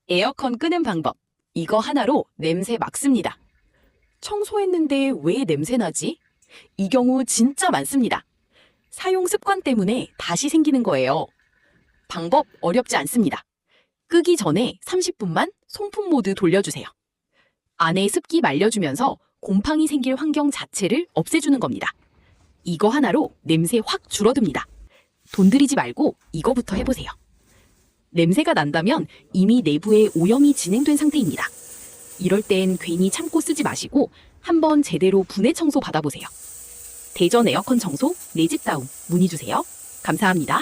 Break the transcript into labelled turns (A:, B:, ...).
A: 에어컨 끄는 방법. 이거 하나로 냄새 막습니다. 청소했는데 왜 냄새 나지? 이 경우 진짜 많습니다. 사용 습관 때문에 다시 생기는 거예요. 방법 어렵지 않습니다. 끄기 전에 30분만 송풍 모드 돌려주세요. 안에 습기 말려주면서 곰팡이 생길 환경 자체를 없애주는 겁니다. 이거 하나로 냄새 확 줄어듭니다. 돈 들이지 말고 이거부터 해보세요. 냄새가 난다면 이미 내부에 오염이 진행된 상태입니다. 이럴 땐 괜히 참고 쓰지 마시고 한번 제대로 분해 청소 받아보세요. 대전 에어컨 청소 내 집 다움 문의 주세요. 감사합니다.